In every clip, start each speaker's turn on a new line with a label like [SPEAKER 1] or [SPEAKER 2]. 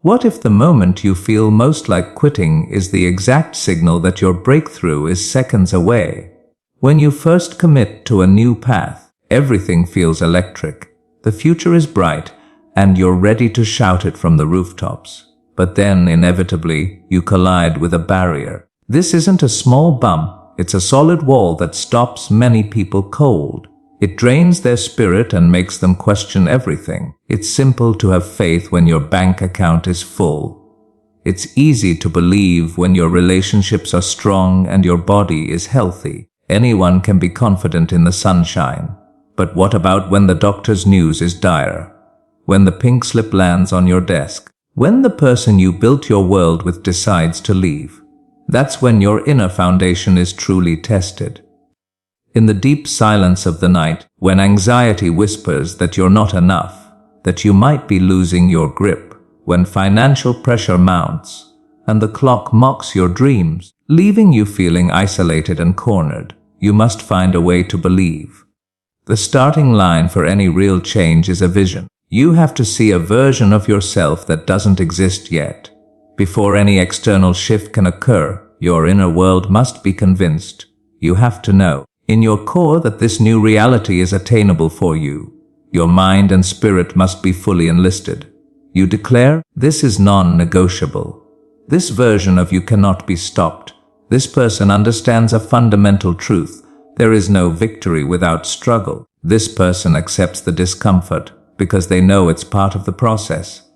[SPEAKER 1] What if the moment you feel most like quitting is the exact signal that your breakthrough is seconds away? When you first commit to a new path, everything feels electric. The future is bright, and you're ready to shout it from the rooftops. But then, inevitably, you collide with a barrier. This isn't a small bump, it's a solid wall that stops many people cold. It drains their spirit and makes them question everything. It's simple to have faith when your bank account is full. It's easy to believe when your relationships are strong and your body is healthy. Anyone can be confident in the sunshine. But what about when the doctor's news is dire? When the pink slip lands on your desk? When the person you built your world with decides to leave? That's when your inner foundation is truly tested. In the deep silence of the night, when anxiety whispers that you're not enough, that you might be losing your grip, when financial pressure mounts, and the clock mocks your dreams, leaving you feeling isolated and cornered, you must find a way to believe. The starting line for any real change is a vision. You have to see a version of yourself that doesn't exist yet. Before any external shift can occur, your inner world must be convinced. You have to know in your core that this new reality is attainable for you. Your mind and spirit must be fully enlisted. You declare, this is non-negotiable. This version of you cannot be stopped. This person understands a fundamental truth. There is no victory without struggle. This person accepts the discomfort because they know it's part of the process.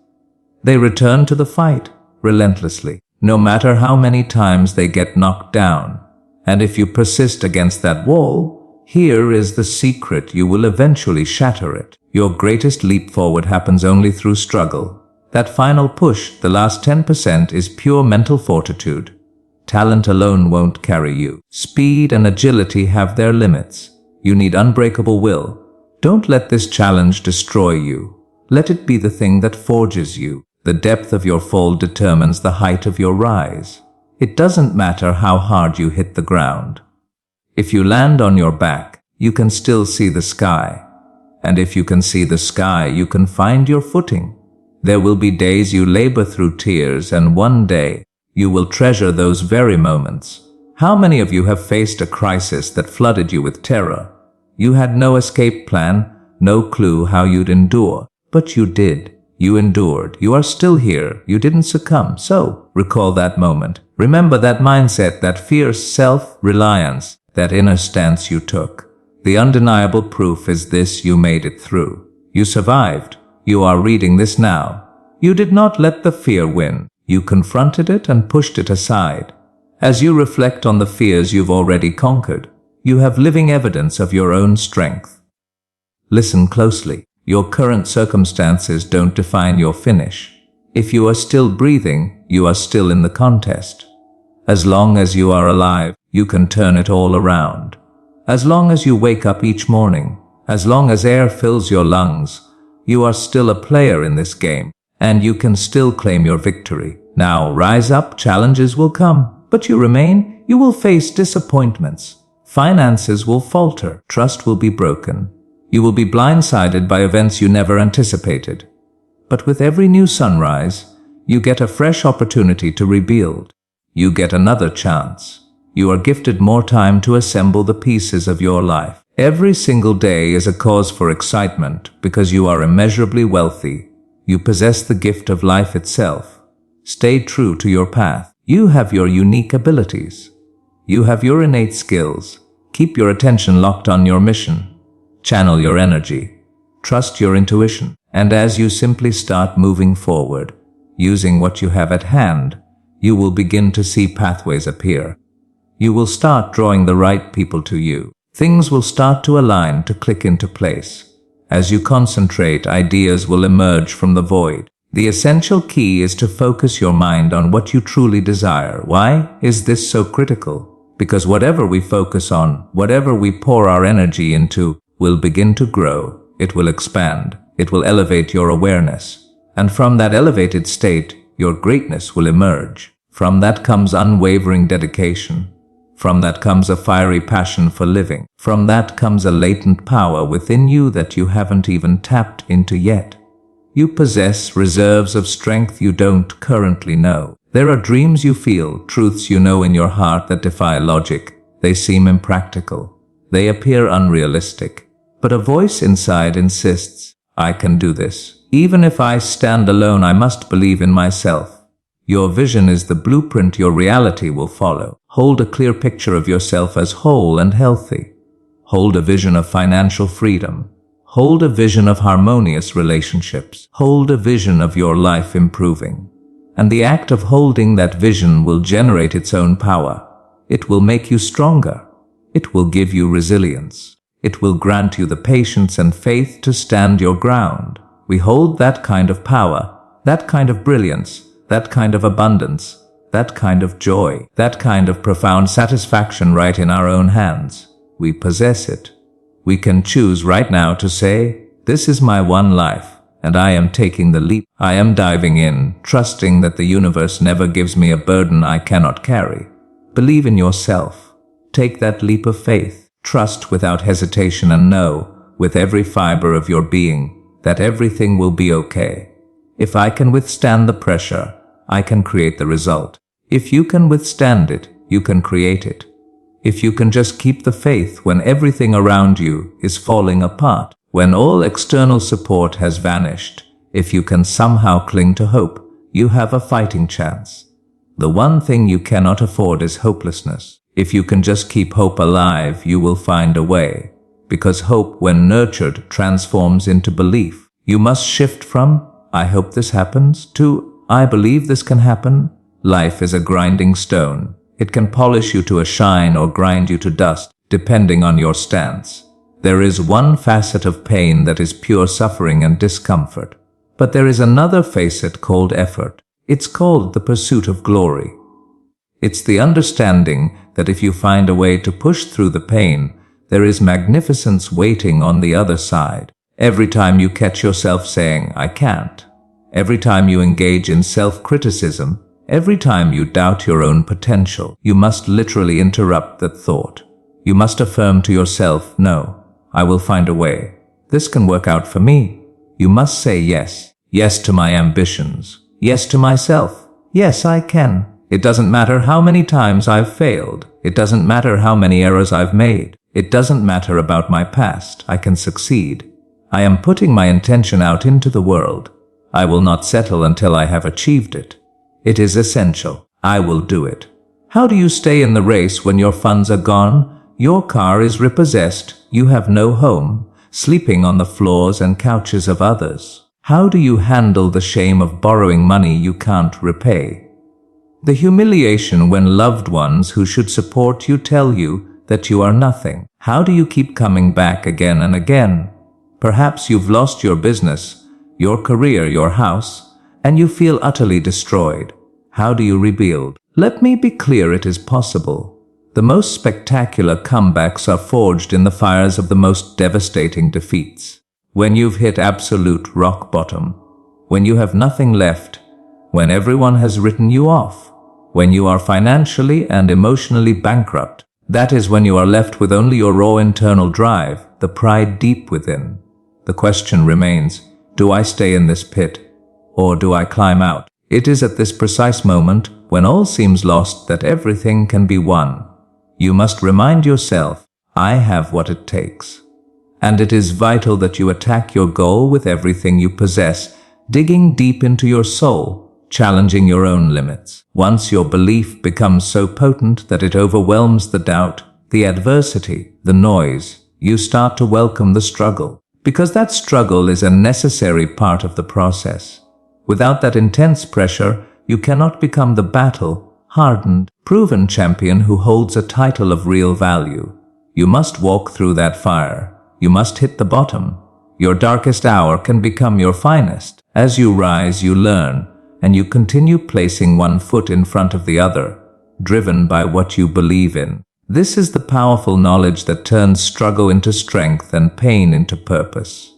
[SPEAKER 1] They return to the fight relentlessly, no matter how many times they get knocked down. And if you persist against that wall, here is the secret: you will eventually shatter it. Your greatest leap forward happens only through struggle. That final push, the last 10%, is pure mental fortitude. Talent alone won't carry you. Speed and agility have their limits. You need unbreakable will. Don't let this challenge destroy you. Let it be the thing that forges you. The depth of your fall determines the height of your rise. It doesn't matter how hard you hit the ground. If you land on your back, you can still see the sky. And if you can see the sky, you can find your footing. There will be days you labor through tears, and one day you will treasure those very moments. How many of you have faced a crisis that flooded you with terror? You had no escape plan, no clue how you'd endure, but you did. You endured. You are still here. You didn't succumb. So, recall that moment. Remember that mindset, that fierce self-reliance, that inner stance you took. The undeniable proof is this: you made it through. You survived. You are reading this now. You did not let the fear win. You confronted it and pushed it aside. As you reflect on the fears you've already conquered, you have living evidence of your own strength. Listen closely. Your current circumstances don't define your finish. If you are still breathing, you are still in the contest. As long as you are alive, you can turn it all around. As long as you wake up each morning, as long as air fills your lungs, you are still a player in this game, and you can still claim your victory. Now rise up. Challenges will come, but you remain. You will face disappointments. Finances will falter. Trust will be broken. You will be blindsided by events you never anticipated. But with every new sunrise, you get a fresh opportunity to rebuild. You get another chance. You are gifted more time to assemble the pieces of your life. Every single day is a cause for excitement because you are immeasurably wealthy. You possess the gift of life itself. Stay true to your path. You have your unique abilities. You have your innate skills. Keep your attention locked on your mission. Channel your energy. Trust your intuition. And as you simply start moving forward, using what you have at hand, you will begin to see pathways appear. You will start drawing the right people to you. Things will start to align, to click into place. As you concentrate, ideas will emerge from the void. The essential key is to focus your mind on what you truly desire. Why is this so critical? Because whatever we focus on, whatever we pour our energy into, will begin to grow. It will expand. It will elevate your awareness. And from that elevated state, your greatness will emerge. From that comes unwavering dedication. From that comes a fiery passion for living. From that comes a latent power within you that you haven't even tapped into yet. You possess reserves of strength you don't currently know. There are dreams you feel, truths you know in your heart that defy logic. They seem impractical. They appear unrealistic. But a voice inside insists, I can do this. Even if I stand alone, I must believe in myself. Your vision is the blueprint your reality will follow. Hold a clear picture of yourself as whole and healthy. Hold a vision of financial freedom. Hold a vision of harmonious relationships. Hold a vision of your life improving. And the act of holding that vision will generate its own power. It will make you stronger. It will give you resilience. It will grant you the patience and faith to stand your ground. We hold that kind of power, that kind of brilliance, that kind of abundance, that kind of joy, that kind of profound satisfaction right in our own hands. We possess it. We can choose right now to say, this is my one life, and I am taking the leap. I am diving in, trusting that the universe never gives me a burden I cannot carry. Believe in yourself. Take that leap of faith. Trust without hesitation and know, with every fiber of your being, that everything will be okay. If I can withstand the pressure, I can create the result. If you can withstand it, you can create it. If you can just keep the faith when everything around you is falling apart, when all external support has vanished, if you can somehow cling to hope, you have a fighting chance. The one thing you cannot afford is hopelessness. If you can just keep hope alive, you will find a way. Because hope, when nurtured, transforms into belief. You must shift from, I hope this happens, to, I believe this can happen. Life is a grinding stone. It can polish you to a shine or grind you to dust, depending on your stance. There is one facet of pain that is pure suffering and discomfort. But there is another facet called effort. It's called the pursuit of glory. It's the understanding that if you find a way to push through the pain, there is magnificence waiting on the other side. Every time you catch yourself saying, I can't. Every time you engage in self-criticism, every time you doubt your own potential, you must literally interrupt that thought. You must affirm to yourself, no, I will find a way. This can work out for me. You must say yes. Yes to my ambitions. Yes to myself. Yes, I can. It doesn't matter how many times I've failed. It doesn't matter how many errors I've made. It doesn't matter about my past. I can succeed. I am putting my intention out into the world. I will not settle until I have achieved it. It is essential. I will do it. How do you stay in the race when your funds are gone? Your car is repossessed. You have no home, sleeping on the floors and couches of others. How do you handle the shame of borrowing money you can't repay? The humiliation when loved ones who should support you tell you that you are nothing. How do you keep coming back again and again? Perhaps you've lost your business, your career, your house, and you feel utterly destroyed. How do you rebuild? Let me be clear, it is possible. The most spectacular comebacks are forged in the fires of the most devastating defeats. When you've hit absolute rock bottom, when you have nothing left, when everyone has written you off, when you are financially and emotionally bankrupt, that is when you are left with only your raw internal drive, the pride deep within. The question remains, do I stay in this pit, or do I climb out? It is at this precise moment, when all seems lost, that everything can be won. You must remind yourself, I have what it takes. And it is vital that you attack your goal with everything you possess, digging deep into your soul, challenging your own limits. Once your belief becomes so potent that it overwhelms the doubt, the adversity, the noise, you start to welcome the struggle. Because that struggle is a necessary part of the process. Without that intense pressure, you cannot become the battle-hardened, proven champion who holds a title of real value. You must walk through that fire. You must hit the bottom. Your darkest hour can become your finest. As you rise, you learn, and you continue placing one foot in front of the other, driven by what you believe in. This is the powerful knowledge that turns struggle into strength and pain into purpose.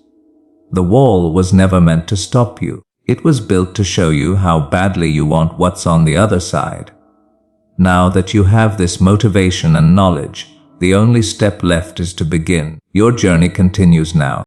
[SPEAKER 1] The wall was never meant to stop you. It was built to show you how badly you want what's on the other side. Now that you have this motivation and knowledge, the only step left is to begin. Your journey continues now.